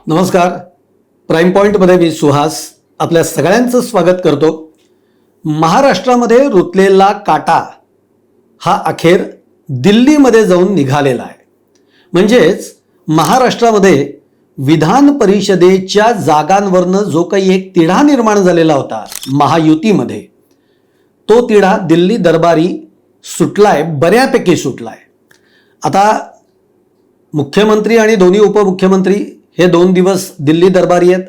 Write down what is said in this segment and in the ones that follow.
नमस्कार. प्राईम पॉईंटमध्ये मी सुहास आपल्या सगळ्यांचं स्वागत करतो. महाराष्ट्रामध्ये रुतलेला काटा हा अखेर दिल्लीमध्ये जाऊन निघालेला आहे. म्हणजेच महाराष्ट्रामध्ये विधान परिषदेच्या जागांवरनं जो काही एक तिढा निर्माण झालेला होता महायुतीमध्ये, तो तिढा दिल्ली दरबारी सुटलाय, बऱ्यापैकी सुटलाय. आता मुख्यमंत्री आणि दोन्ही उपमुख्यमंत्री हे 2 दिवस दिल्ली दरबारी आहेत.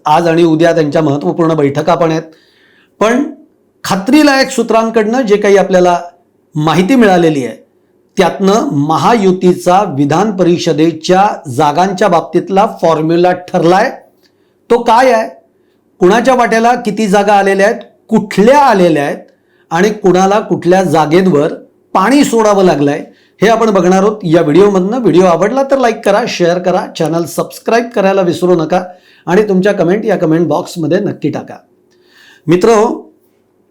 आज आणि उद्या त्यांच्या महत्त्वपूर्ण बैठका पण आहेत. पण खात्रीलायक सूत्रांकडनं जे काही आपल्याला माहिती मिळालेली आहे त्यातनं महायुतीचा विधान परिषदेच्या जागांच्या बाबतीतला फॉर्म्युला ठरलाय. तो काय आहे, कुणाच्या वाट्याला किती जागा आलेल्या आहेत, कुठल्या आलेल्या आहेत आणि कुणाला कुठल्या जागेंवर पाणी सोडावं लागलंय हे आपण बघणार आहोत या व्हिडिओमधनं. व्हिडिओ आवडला तर लाईक करा, शेअर करा, चॅनल सबस्क्राईब करायला विसरू नका आणि तुमच्या कमेंट या कमेंट बॉक्समध्ये नक्की टाका. मित्रहो,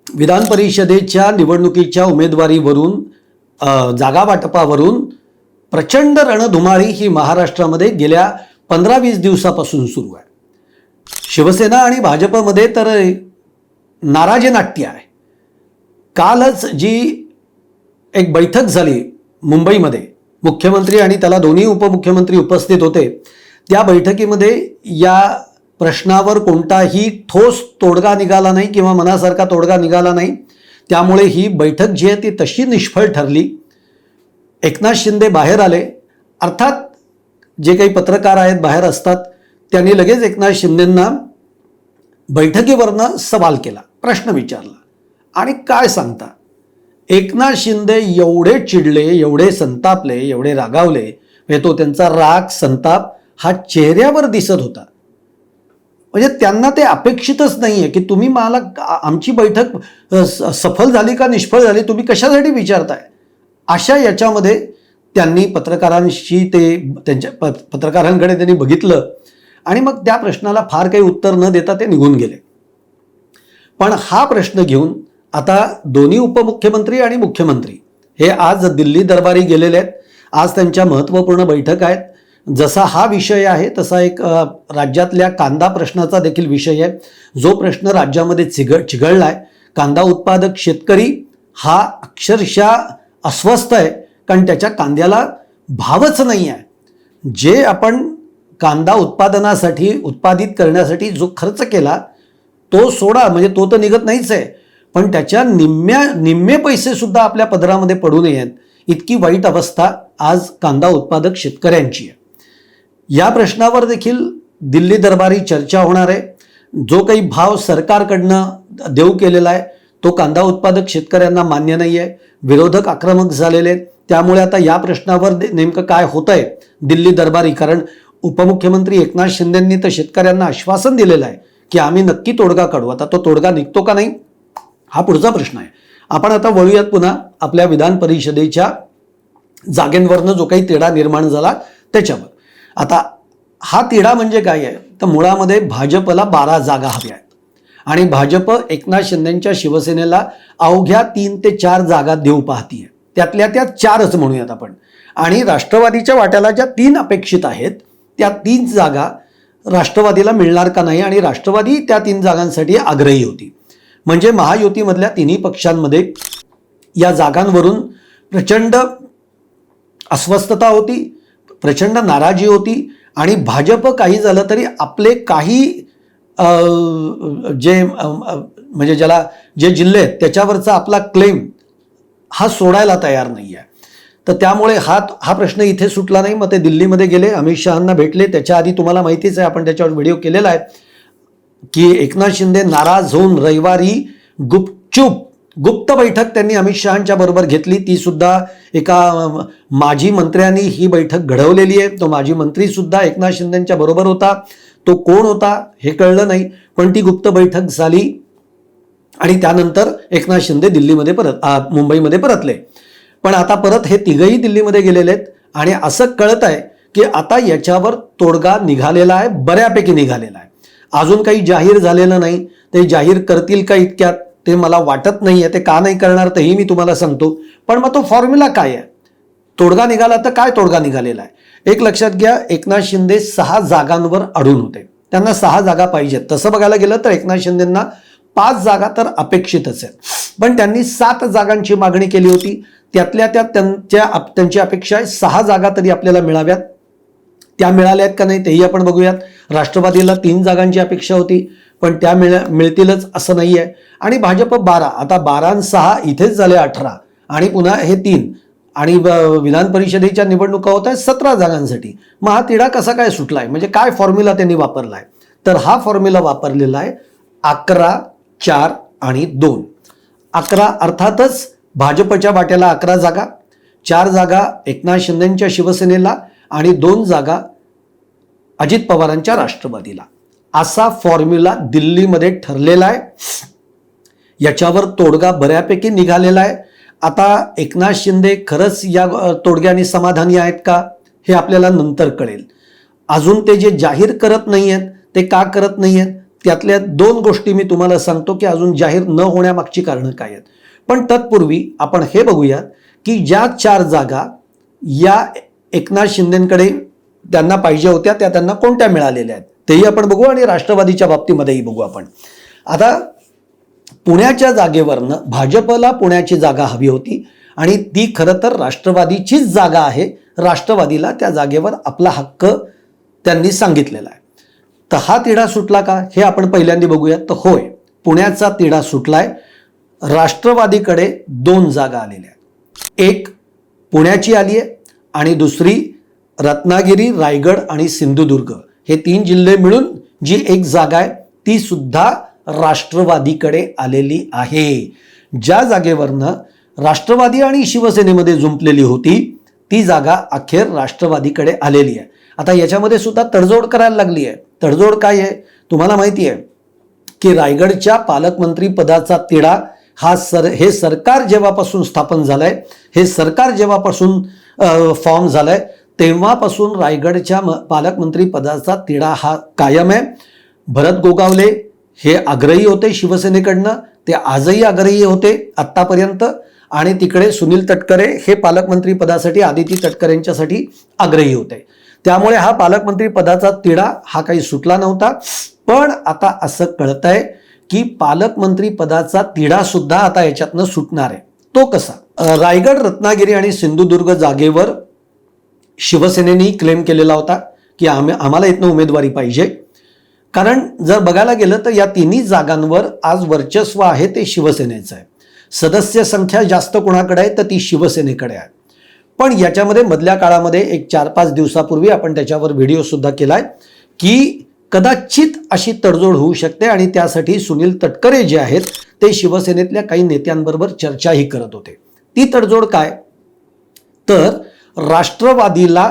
विधान परिषदेच्या निवडणुकीच्या उमेदवारीवरून जागा वाटपावरून प्रचंड रणधुमाळी ही महाराष्ट्रामध्ये गेल्या 15-20 दिवसापासून सुरू आहे. शिवसेना आणि भाजपमध्ये तर नाराजी नाट्य आहे. कालच जी एक बैठक झाली मुंबईमध्ये, मुख्यमंत्री आणि त्याला दोन्ही उपमुख्यमंत्री उपस्थित होते, त्या बैठकीमध्ये या प्रश्नावर कोणताही ठोस तोडगा निघाला नाही किंवा मनासारखा तोडगा निघाला नाही. त्यामुळे ही बैठक जी आहे ती तशी निष्फळ ठरली. एकनाथ शिंदे बाहेर आले. अर्थात जे काही पत्रकार आहेत बाहेर असतात त्यांनी लगेच एकनाथ शिंदेंना बैठकीवरनं सवाल केला, प्रश्न विचारला. आणि काय सांगता, एकनाथ शिंदे एवढे चिडले, एवढे संतापले, एवढे रागावले, म्हणजे तो त्यांचा राग संताप हा चेहऱ्यावर दिसत होता. म्हणजे त्यांना ते अपेक्षितच नाहीये की तुम्ही मला आमची बैठक सफल झाली का निष्फळ झाली तुम्ही कशासाठी विचारताय. अशा याच्यामध्ये त्यांनी पत्रकारांशी त्यांच्या पत्रकारांकडे त्यांनी बघितलं आणि मग त्या प्रश्नाला फार काही उत्तर न देता ते निघून गेले. पण हा प्रश्न घेऊन आता दोन्ही उपमुख्यमंत्री आणि मुख्यमंत्री हे आज दिल्ली दरबारी गेलेले आहेत. आज त्यांच्या महत्त्वपूर्ण बैठक आहेत. जसा हा विषय आहे तसा एक राज्यातल्या कांदा प्रश्नाचा देखील विषय आहे, जो प्रश्न राज्यामध्ये चिघळला आहे. कांदा उत्पादक शेतकरी हा अक्षरशः अस्वस्थ आहे, कारण त्याच्या कांद्याला भावच नाही आहे. जे आपण कांदा उत्पादित करण्यासाठी जो खर्च केला तो सोडा, म्हणजे तो तर निघत नाहीच आहे, पण त्याच्या निम्मे पैसे सुद्धा आपल्या पदरामध्ये पडू नयेत इतकी वाईट अवस्था आज कांदा उत्पादक शेतकऱ्यांची आहे. या प्रश्नावर देखील दिल्ली दरबारी चर्चा होणार आहे. जो काही भाव सरकारकडनं देऊ केलेला आहे तो कांदा उत्पादक शेतकऱ्यांना मान्य नाही आहे. विरोधक आक्रमक झालेले आहेत. त्यामुळे आता या प्रश्नावर नेमकं काय होत आहे दिल्ली दरबारी, कारण उपमुख्यमंत्री एकनाथ शिंदेंनी तर शेतकऱ्यांना आश्वासन दिलेलं आहे की आम्ही नक्की तोडगा काढू. आता तो तोडगा निघतो का नाही हा पुढचा प्रश्न आहे. आपण आता वळूयात पुन्हा आपल्या विधान परिषदेच्या जागेंवरनं जो काही तिढा निर्माण झाला त्याच्यावर. आता हा तिढा म्हणजे काय आहे तर मुळामध्ये भाजपला 12 जागा हव्या आहेत आणि भाजप एकनाथ शिंदेंच्या शिवसेनेला अवघ्या 3 ते 4 जागा देऊ पाहतीये. त्यातल्या त्या 4च म्हणूयात आपण. आणि राष्ट्रवादीच्या वाट्याला ज्या 3 अपेक्षित आहेत त्या 3 जागा राष्ट्रवादीला मिळणार का नाही, आणि राष्ट्रवादी त्या 3 जागांसाठी आग्रही होती. म्हणजे महायुतीमधल्या तिन्ही पक्षांमध्ये या जागांवरून प्रचंड अस्वस्थता होती, प्रचंड नाराजी होती. आणि भाजप काही झालं तरी आपले काही म्हणजे जे जिल्हे आहेत त्याच्यावरचा आपला क्लेम हा सोडायला तयार नाही आहे. तर त्यामुळे हा प्रश्न इथे सुटला नाही. मग ते दिल्लीमध्ये गेले, अमित शहांना भेटले. त्याच्या आधी तुम्हाला माहितीच आहे, आपण त्याच्यावर व्हिडिओ केलेला आहे की एकनाथ शिंदे नाराज होऊन रविवारी गुप्त बैठक त्यांनी अमित शहांच्या बरोबर घेतली. ती सुद्धा एका माजी मंत्र्यांनी ही बैठक घडवलेली आहे. तो माजी मंत्री सुद्धा एकनाथ शिंदेंच्या बरोबर होता. तो कोण होता हे कळलं नाही, पण ती गुप्त बैठक झाली आणि त्यानंतर एकनाथ शिंदे मुंबईमध्ये परतले. पण आता परत हे तिघही दिल्लीमध्ये गेलेले आहेत आणि असं कळत आहे की आता याच्यावर तोडगा निघालेला आहे, बऱ्यापैकी निघालेला आहे. अजून काही जाहीर झालेलं नाही. ते जाहीर करतील का इतक्यात ते मला वाटत नाही आहे. ते का नाही करणार तेही मी तुम्हाला सांगतो. पण मग तो फॉर्म्युला काय आहे तोडगा निघाला तर काय तोडगा निघालेला आहे? एक लक्षात घ्या, एकनाथ शिंदे 6 जागांवर अडून होते. त्यांना 6 जागा पाहिजेत. तसं बघायला गेलं तर एकनाथ शिंदेंना 5 जागा तर अपेक्षितच आहेत, पण त्यांनी 7 जागांची मागणी केली होती. त्यातल्या त्यात त्यांची अपेक्षा आहे 6 जागा तरी आपल्याला मिळाव्यात. त्या मिळाल्यात का नाही तेही आपण बघूयात. राष्ट्रवादीला 3 जागांची अपेक्षा होती, पण त्या मिळतीलच असं नाही आहे. आणि भाजप 12, आता 12 आणि 6 इथेच झाले 18, आणि पुन्हा हे 3, आणि विधान परिषदेच्या निवडणुका होत आहेत 17 जागांसाठी. मग हा तिढा कसा काय सुटलाय? म्हणजे काय फॉर्म्युला त्यांनी वापरलाय? तर हा फॉर्म्युला वापरलेला आहे 11, 4 आणि 2. 11 अर्थातच भाजपच्या वाट्याला 11 जागा, 4 जागा एकनाथ शिंदेच्या शिवसेनेला आणि 2 जागा अजित पवारांच्या राष्ट्रवादीला. असा फॉर्म्युला दिल्लीमध्ये ठरलेला आहे. याच्यावर तोडगा बऱ्यापैकी निघालेला आहे. आता एकनाथ शिंदे खरंच या तोडग्याने समाधानी आहेत का, हे आपल्याला नंतर कळेल. अजून ते जे जाहीर करत नाही आहेत ते का करत नाही आहेत, त्यातल्या 2 गोष्टी मी तुम्हाला सांगतो की अजून जाहीर न होण्यामागची कारणं काय आहेत. पण तत्पूर्वी आपण हे बघूयात की ज्या 4 जागा या एकनाथ शिंदेकडे त्यांना पाहिजे होत्या त्या त्यांना कोणत्या मिळालेल्या आहेत तेही आपण बघू, आणि राष्ट्रवादीच्या बाबतीमध्येही बघू आपण. आता पुण्याच्या जागेवरनं भाजपला पुण्याची जागा हवी होती, आणि ती खरं तर राष्ट्रवादीचीच जागा आहे. राष्ट्रवादीला त्या जागेवर आपला हक्क त्यांनी सांगितलेला आहे. तर हा तिढा सुटला का हे आपण पहिल्यांदा बघूयात. तर होय, पुण्याचा तिढा सुटलाय. राष्ट्रवादीकडे 2 जागा आलेल्या आहेत. एक पुण्याची आली आहे आणि दुसरी रत्नागिरी, रायगड आणि सिंधुदुर्ग हे 3 जिल्हे मिळून जी एक जागा आहे ती सुद्धा राष्ट्रवादीकडे आलेली आहे. ज्या जागेवरनं राष्ट्रवादी आणि शिवसेनेमध्ये जुंपलेली होती ती जागा अखेर राष्ट्रवादीकडे आलेली आहे. आता याच्यामध्ये सुद्धा तडजोड करायला लागली आहे. तडजोड काय आहे तुम्हाला माहिती आहे की रायगडच्या पालकमंत्री पदाचा तिढा हे सरकार जेव्हापासून स्थापन झालंय, हे सरकार जेव्हापासून फॉर्म झालंय तेव्हापासून रायगडच्या पालकमंत्री पदाचा तिढा हा कायम आहे. भरत गोगावले हे आग्रही होते शिवसेनेकडनं, ते आजही आग्रही होते आत्तापर्यंत, आणि तिकडे सुनील तटकरे हे पालकमंत्री पदासाठी आदिती तटकरेंच्यासाठी आग्रही होते. त्यामुळे हा पालकमंत्री पदाचा तिढा हा काही सुटला नव्हता. पण आता असं कळतंय की पालकमंत्री पदाचा तिढा सुद्धा आता याच्यातनं सुटणार आहे. तो कसा? रायगड, रत्नागिरी आणि सिंधुदुर्ग जागेवर शिवसेनेने क्लेम केलेला होता की आम्हाला इथनं उमेदवारी पाहिजे. कारण जर बघायला गेलं तर या 3 जागांवर आज वर्चस्व आहे ते शिवसेनेचं आहे. सदस्य संख्या जास्त कोणाकडे आहे तर ती शिवसेनेकडे आहे. पण याच्यामध्ये मधल्या काळामध्ये एक 4-5 दिवसापूर्वी आपण त्याच्यावर व्हिडिओ सुद्धा केलाय की कदाचित अशी तडजोड होऊ शकते, आणि त्यासाठी सुनील तटकरे जे आहेत ते शिवसेनेतल्या काही नेत्यांबरोबर चर्चाही करत होते. ती तडजोड काय? तर राष्ट्रवादीला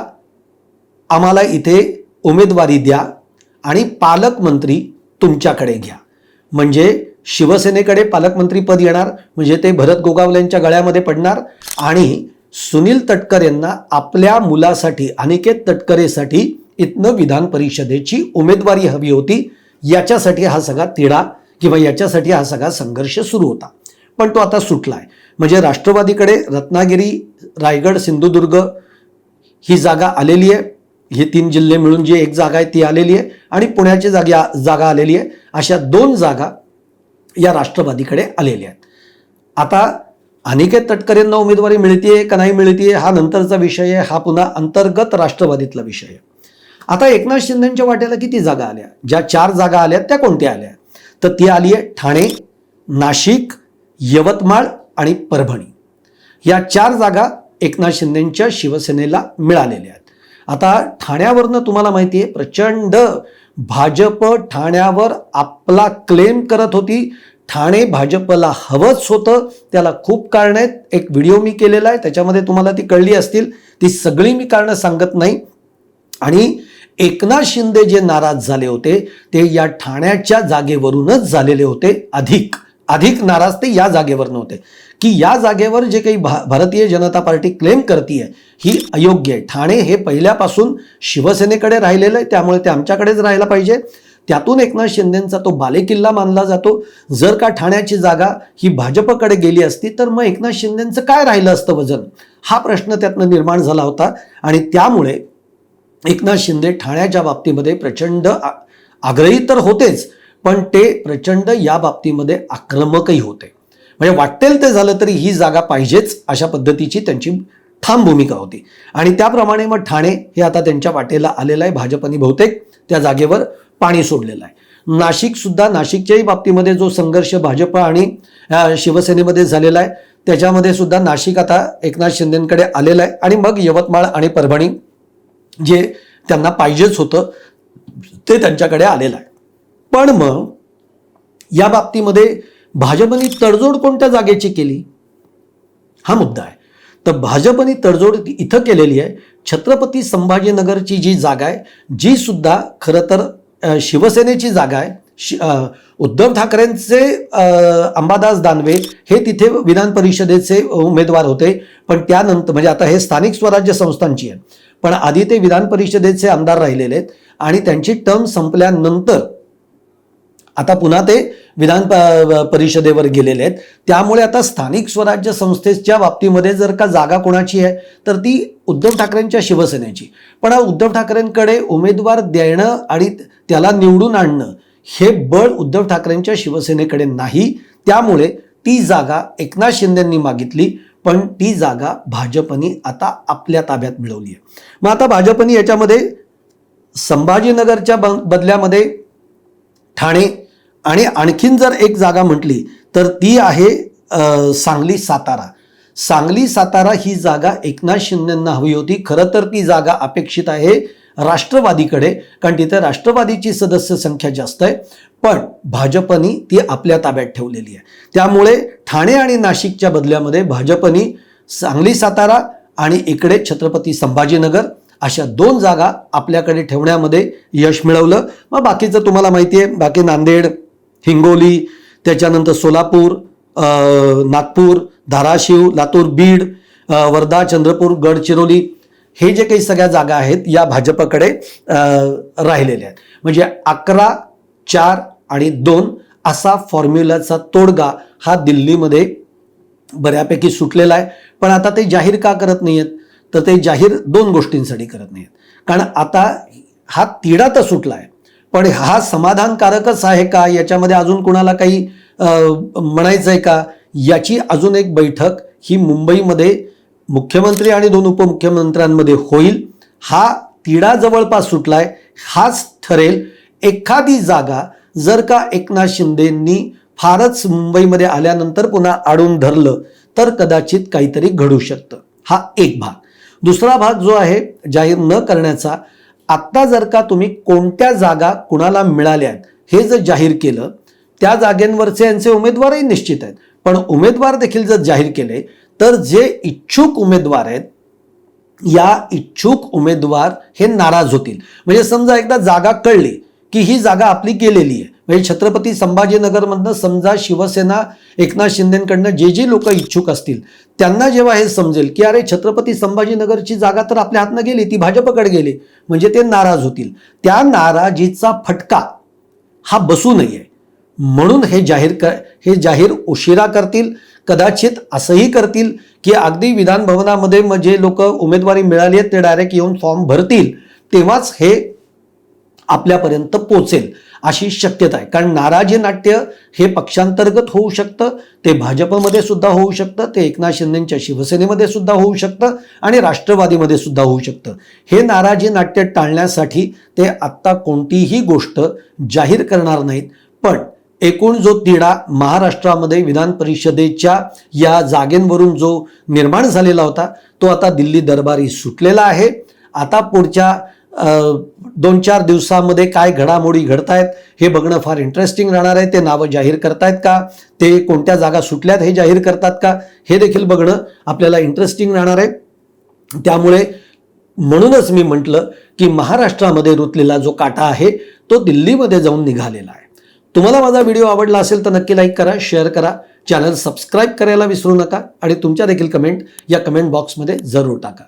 आम्हाला इथे उमेदवारी द्या आणि पालकमंत्री तुमच्याकडे घ्या. म्हणजे शिवसेनेकडे पालकमंत्री पद येणार, म्हणजे ते भरत गोगावलेंच्या गळ्यामध्ये पडणार, आणि सुनील तटकरेंना आपल्या मुलासाठी अनिकेत तटकरेसाठी इथनं विधान परिषदेची उमेदवारी हवी होती. याच्यासाठी हा सगळा तिढा किंवा याच्यासाठी हा सगळा संघर्ष सुरू होता. पण तो आता सुटलाय. म्हणजे राष्ट्रवादीकडे रत्नागिरी, रायगड, सिंधुदुर्ग ही जागा आलेली आहे. हे 3 जिल्हे मिळून जी एक जागा आहे ती आलेली आहे, आणि पुण्याची जागा आलेली आहे. अशा 2 जागा या राष्ट्रवादीकडे आलेल्या आहेत. आता अनिकेत तटकरेंना उमेदवारी मिळतीये का नाही मिळतीये हा नंतरचा विषय आहे. हा पुन्हा अंतर्गत राष्ट्रवादीतला विषय आहे. आता एकनाथ शिंदेच्या वाट्याला किती जागा आल्या? ज्या 4 जागा आल्या त्या कोणत्या आल्या? तर ती आली आहे ठाणे, नाशिक, यवतमाळ आणि परभणी. या 4 जागा एकनाथ शिंदेच्या शिवसेनेला मिळालेल्या आहेत. आता ठाण्यावरनं तुम्हाला माहिती आहे प्रचंड भाजप ठाण्यावर आपला क्लेम करत होती. ठाणे भाजपला हवंच होतं. त्याला खूप कारणं आहेत. एक व्हिडिओ मी केलेला आहे त्याच्यामध्ये तुम्हाला ती कळली असतील. ती सगळी मी कारणं सांगत नाही. आणि एकनाथ शिंदे जे नाराज झाले होते ते या ठाण्याच्या जागेवरूनच झालेले होते. अधिक नाराज ते या जागेवर नव्हते की या जागेवर जे काही भारतीय जनता पार्टी क्लेम करतीये ही अयोग्य आहे. ठाणे हे पहिल्यापासून शिवसेनेकडे राहिलेलं आहे, त्यामुळे ते आमच्याकडेच राहायला पाहिजे. त्यातून एकनाथ शिंदेंचा तो बालेकिल्ला मानला जातो. जर का ठाण्याची जागा ही भाजपकडे गेली असती तर मग एकनाथ शिंदेंचं काय राहिलं असतं वजन, हा प्रश्न त्यातनं निर्माण झाला होता. आणि त्यामुळे एकनाथ शिंदे ठाण्याच्या बाबतीमध्ये प्रचंड आग्रही तर होतेच, पण ते प्रचंड या बाबतीमध्ये आक्रमकही होते. म्हणजे वाटेल ते झालं तरी ही जागा पाहिजेच अशा पद्धतीची त्यांची ठाम भूमिका होती. आणि त्याप्रमाणे मग ठाणे हे आता त्यांच्या वाटेला आलेलं आहे. भाजपने बहुतेक त्या जागेवर पाणी सोडलेलं आहे. नाशिक सुद्धा, नाशिकच्याही बाबतीमध्ये जो संघर्ष भाजप आणि शिवसेनेमध्ये झालेला आहे त्याच्यामध्ये सुद्धा नाशिक आता एकनाथ शिंदेंकडे आलेलं आहे. आणि मग यवतमाळ आणि परभणी जे त्यांना पाहिजेच होतं ते त्यांच्याकडे आलेलं आहे. पण मग या बाबतीमध्ये भाजपने तडजोड कोणत्या जागेची केली हा मुद्दा आहे. तर भाजपने तडजोड इथं केलेली आहे छत्रपती संभाजीनगरची जी जागा आहे, जी सुद्धा खरं तर शिवसेनेची जागा आहे. उद्धव ठाकरेंचे अंबादास दानवे हे तिथे विधान परिषदेचे उमेदवार होते, पण त्यानंतर म्हणजे आता हे स्थानिक स्वराज्य संस्थांची आहे, पण आधी ते विधान परिषदेचे आमदार राहिलेले आहेत आणि त्यांची टर्म संपल्यानंतर आता पुन्हा ते विधान परिषदेवर गेलेले आहेत. त्यामुळे आता स्थानिक स्वराज्य संस्थेच्या बाबतीमध्ये जर का जागा कोणाची आहे तर ती उद्धव ठाकरेंच्या शिवसेनेची. पण उद्धव ठाकरेंकडे उमेदवार देणं आणि त्याला निवडून आणणं हे बळ उद्धव ठाकरेंच्या शिवसेनेकडे नाही. त्यामुळे ती जागा एकनाथ शिंदेंनी मागितली, पण ती जागा भाजपने आता आपल्या ताब्यात मिळवली आहे. मग आता भाजपने याच्यामध्ये संभाजीनगरच्या बदल्यामध्ये ठाणे आणि आणखीन जर एक जागा म्हटली तर ती आहे सांगली सातारा. सांगली सातारा ही जागा एकनाथ शिंदेंना हवी होती. खरं तर ती जागा अपेक्षित आहे राष्ट्रवादीकडे, कारण तिथे राष्ट्रवादीची सदस्य संख्या जास्त आहे, पण भाजपनी ती आपल्या ताब्यात ठेवलेली आहे. त्यामुळे ठाणे आणि नाशिकच्या बदल्यामध्ये भाजपनी सांगली सातारा आणि इकडे छत्रपती संभाजीनगर अशा 2 जागा आपल्याकडे ठेवण्यामध्ये यश मिळवलं. मग बाकीचं तुम्हाला माहिती आहे, बाकी नांदेड, हिंगोली, त्याच्यानंतर सोलापूर, नागपूर, धाराशिव, लातूर, बीड, वर्धा, चंद्रपूर, गडचिरोली हे जे काही सगळ्या जागा आहेत या भाजपकडे राहिलेल्या आहेत. म्हणजे 11, 4 आणि 2 असा फॉर्म्युलाचा तोडगा हा दिल्लीमध्ये बऱ्यापैकी सुटलेला आहे. पण आता ते जाहीर का करत नाही आहेत तर ते जाहीर 2 गोष्टींसाठी करत नाहीत. कारण आता हा तिढा तर सुटला आहे, पण हा समाधानकारकच आहे का, याच्यामध्ये अजून कोणाला काही म्हणायचं आहे का, याची अजून एक बैठक ही मुंबईमध्ये मुख्यमंत्री आणि 2 उपमुख्यमंत्र्यांमध्ये होईल. हा तिढा जवळपास सुटलाय, हाच ठरेल. एखादी जागा जर का एकनाथ शिंदेंनी फारच मुंबईमध्ये आल्यानंतर पुन्हा आडून धरलं तर कदाचित काहीतरी घडू शकतं. हा एक भाग. दुसरा भाग जो आहे जाहीर न करण्याचा, आत्ता जर का तुम्ही कोणत्या जागा कुणाला मिळाल्या हे जर जाहीर केलं, त्या जागेंवरचे यांचे उमेदवारही निश्चित आहेत, पण उमेदवार देखील जर जाहीर केले तर जे इच्छुक उमेदवार आहेत या इच्छुक उमेदवार हे नाराज होतील. म्हणजे समजा एकदा जागा कळली की ही जागा आपली गेलेली आहे, म्हणजे छत्रपती संभाजीनगरमधनं समजा शिवसेना एकनाथ शिंदेंकडनं जे लोक इच्छुक असतील त्यांना जेव्हा हे समजेल की अरे छत्रपती संभाजीनगरची जागा तर आपल्या हातनं गेली, ती भाजपकडे गेली, म्हणजे ते नाराज होतील. त्या नाराजीचा फटका हा बसू नये म्हणून हे जाहीर उशिरा करतील. कदाचित असंही करतील की अगदी विधान भवनामध्ये मग जे लोक उमेदवारी मिळाली आहेत ते डायरेक्ट येऊन फॉर्म भरतील तेव्हाच हे आपल्यापर्यंत पोचेल अशी शक्यता आहे. कारण नाराजी नाट्य हे पक्षांतर्गत होऊ शकतं, ते भाजपमध्ये सुद्धा होऊ शकतं, ते एकनाथ शिंदेंच्या शिवसेनेमध्ये सुद्धा होऊ शकतं आणि राष्ट्रवादीमध्ये सुद्धा होऊ शकतं. हे नाराजी नाट्य टाळण्यासाठी ते आत्ता कोणतीही गोष्ट जाहीर करणार नाहीत. पण एकूण जो तिढा महाराष्ट्रामध्ये विधान परिषदेच्या या जागेंवरून जो निर्माण झालेला होता तो आता दिल्ली दरबारी सुटलेला आहे. आता पुढच्या 2-4 दिवसामध्ये काय घडामोडी घडतायत हे बघणं फार इंटरेस्टिंग राहणार आहे. ते नावं जाहीर करतायत का, ते कोणत्या जागा सुटल्यात हे जाहीर करतात का, हे देखील बघणं आपल्याला इंटरेस्टिंग राहणार आहे. त्यामुळे म्हणूनच मी म्हटलं की महाराष्ट्रामध्ये रुतलेला जो काटा आहे तो दिल्लीमध्ये जाऊन निघालेला आहे. तुम्हाला माझा व्हिडिओ आवडला असेल तर नक्की लाईक करा, शेअर करा, चॅनल सबस्क्राईब करायला विसरू नका आणि तुमच्या देखील कमेंट या कमेंट बॉक्समध्ये जरूर टाका.